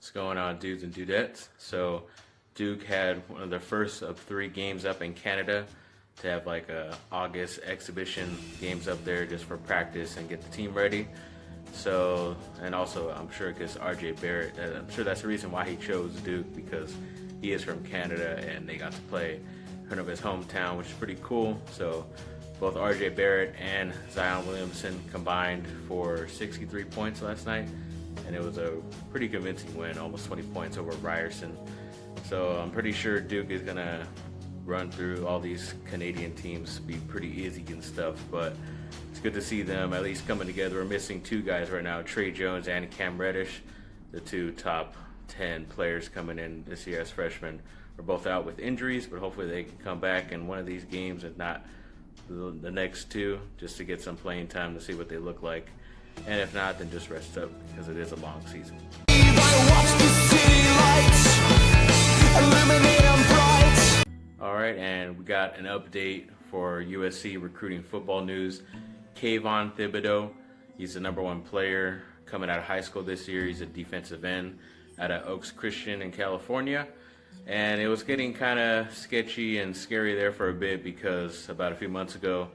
What's going on, dudes and dudettes? So Duke had one of the first of 3 games up in Canada to have like a August exhibition games up there just for practice and get the team ready. So, and also I'm sure because RJ Barrett, I'm sure that's the reason why he chose Duke, because he is from Canada and they got to play in front of his hometown, which is pretty cool. So both RJ Barrett and Zion Williamson combined for 63 points last night, and it was a pretty convincing win, almost 20 points over Ryerson. So I'm pretty sure Duke is gonna run through all these Canadian teams, be pretty easy and stuff, but it's good to see them at least coming together. We're missing 2 guys right now, Trey Jones and Cam Reddish, the 2 top 10 players coming in this year as freshmen. Are both out with injuries, but hopefully they can come back in one of these games, if not the next 2, just to get some playing time to see what they look like. And if not, then just rest up, because it is a long season. Alright, and we got an update for USC recruiting football news. Kayvon Thibodeau, he's the #1 player coming out of high school this year. He's a defensive end out of Oaks Christian in California. And it was getting kind of sketchy and scary there for a bit, because about a few months ago,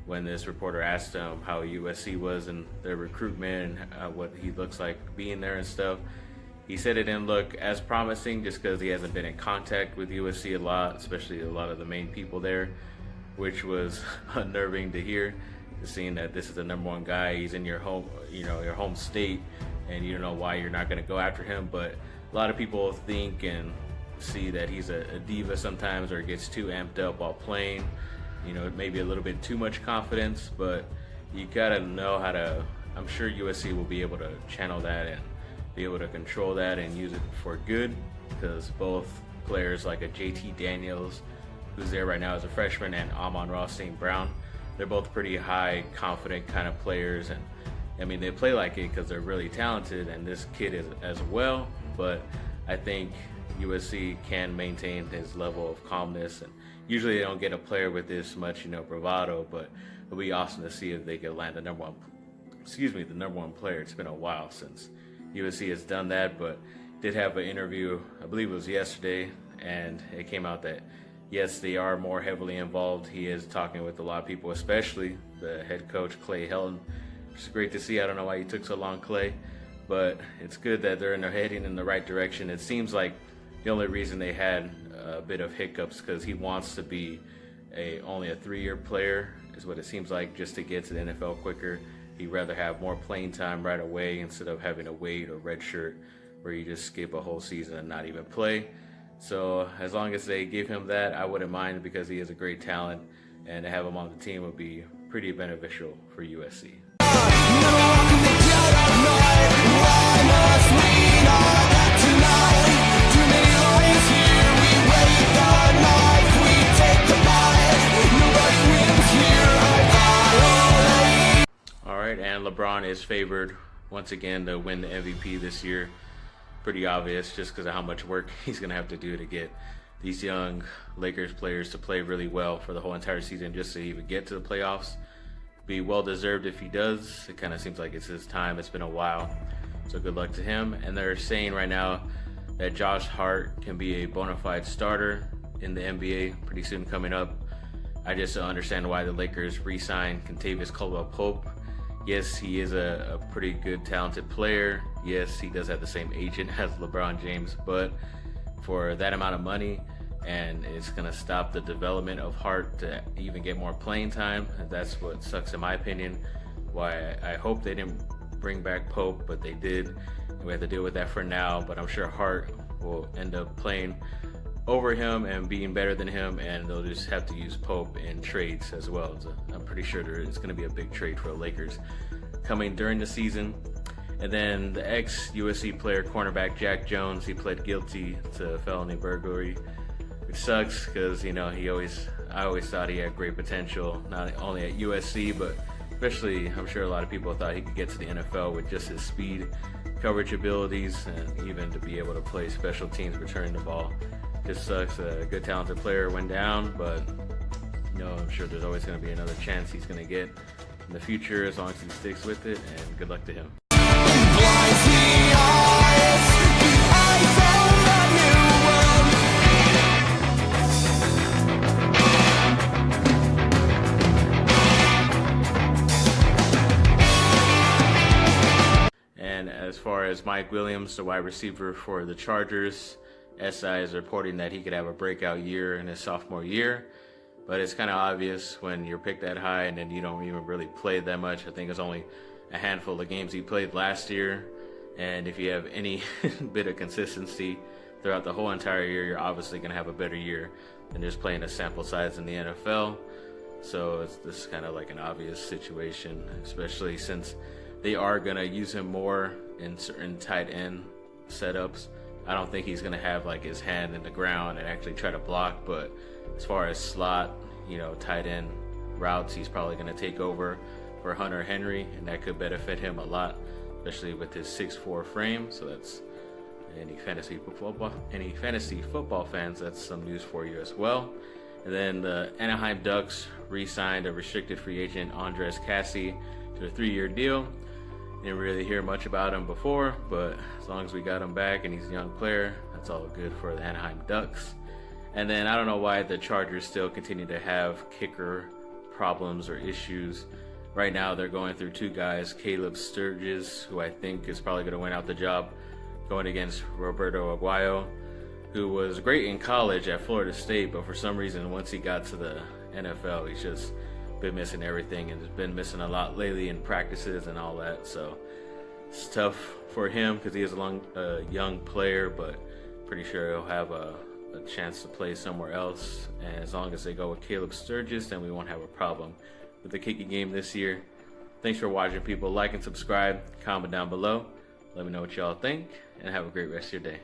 when this reporter asked him how USC was in their recruitment and what he looks like being there and stuff, he said it didn't look as promising just because he hasn't been in contact with USC a lot, especially a lot of the main people there, which was unnerving to hear, seeing that this is the #1 guy. He's in your home, your home state, and you don't know why you're not going to go after him. But a lot of people think and see that he's a diva sometimes, or gets too amped up while playing. Maybe a little bit too much confidence, but you gotta know how to, I'm sure USC will be able to channel that and be able to control that and use it for good, because both players like a JT Daniels, who's there right now as a freshman, and Amon-Ra St. Brown, they're both pretty high confident kind of players, and I mean they play like it because they're really talented, and this kid is as well. But I think USC can maintain his level of calmness, and usually they don't get a player with this much bravado, but it'll be awesome to see if they can land the #1 player. It's been a while since USC has done that, but did have an interview, I believe it was yesterday, and it came out that yes, they are more heavily involved. He is talking with a lot of people, especially the head coach, Clay Helton, which is great to see. I don't know why he took so long, Clay, but it's good that they're heading in the right direction. It seems like the only reason they had a bit of hiccups because he wants to be only a 3-year player, is what it seems like, just to get to the NFL quicker. He'd rather have more playing time right away instead of having to wait or redshirt, where you just skip a whole season and not even play. So as long as they give him that, I wouldn't mind, because he is a great talent, and to have him on the team would be pretty beneficial for USC. Alright, and LeBron is favored once again to win the MVP this year. Pretty obvious, just because of how much work he's going to have to do to get these young Lakers players to play really well for the whole entire season, just to even get to the playoffs. Be well deserved if he does. It kind of seems like it's his time. It's been a while, so good luck to him. And they're saying right now that Josh Hart can be a bona fide starter in the NBA pretty soon coming up. I just don't understand why the Lakers re-signed Kentavious Caldwell-Pope. Yes, he is a pretty good, talented player. Yes, he does have the same agent as LeBron James, but for that amount of money, and it's going to stop the development of Hart to even get more playing time. That's what sucks in my opinion. Why I hope they didn't bring back Pope, but they did. And we have to deal with that for now, but I'm sure Hart will end up playing over him and being better than him, and they'll just have to use Pope in trades as well. So I'm pretty sure it's going to be a big trade for the Lakers coming during the season. And then the ex-USC player, cornerback Jack Jones, he pled guilty to felony burglary, which sucks because I always thought he had great potential, not only at USC, but especially I'm sure a lot of people thought he could get to the NFL with just his speed, coverage abilities, and even to be able to play special teams, returning the ball. Just sucks. A good talented player went down, but I'm sure there's always going to be another chance he's going to get in the future as long as he sticks with it, and good luck to him. Mike Williams, the wide receiver for the Chargers. SI is reporting that he could have a breakout year in his sophomore year, but it's kind of obvious when you're picked that high and then you don't even really play that much. I think it's only a handful of games he played last year, and if you have any bit of consistency throughout the whole entire year, you're obviously going to have a better year than just playing a sample size in the NFL. So this is kind of like an obvious situation, especially since they are going to use him more in certain tight end setups. I don't think he's going to have like his hand in the ground and actually try to block, but as far as slot, tight end routes, he's probably going to take over for Hunter Henry, and that could benefit him a lot, especially with his 6'4" frame. So that's any fantasy football fans, that's some news for you as well. And then the Anaheim Ducks re-signed a restricted free agent Andres Cassie to a 3-year deal. Didn't really hear much about him before, but as long as we got him back and he's a young player, that's all good for the Anaheim Ducks. And then I don't know why the Chargers still continue to have kicker problems or issues. Right now they're going through 2 guys, Caleb Sturgis, who I think is probably going to win out the job, going against Roberto Aguayo, who was great in college at Florida State, but for some reason once he got to the NFL, he's just been missing everything and has been missing a lot lately in practices and all that. So it's tough for him because he is a young player, but pretty sure he'll have a chance to play somewhere else. And as long as they go with Caleb Sturgis, then we won't have a problem with the kicking game this year. Thanks for watching, people. Like and subscribe, comment down below. Let me know what y'all think, and have a great rest of your day.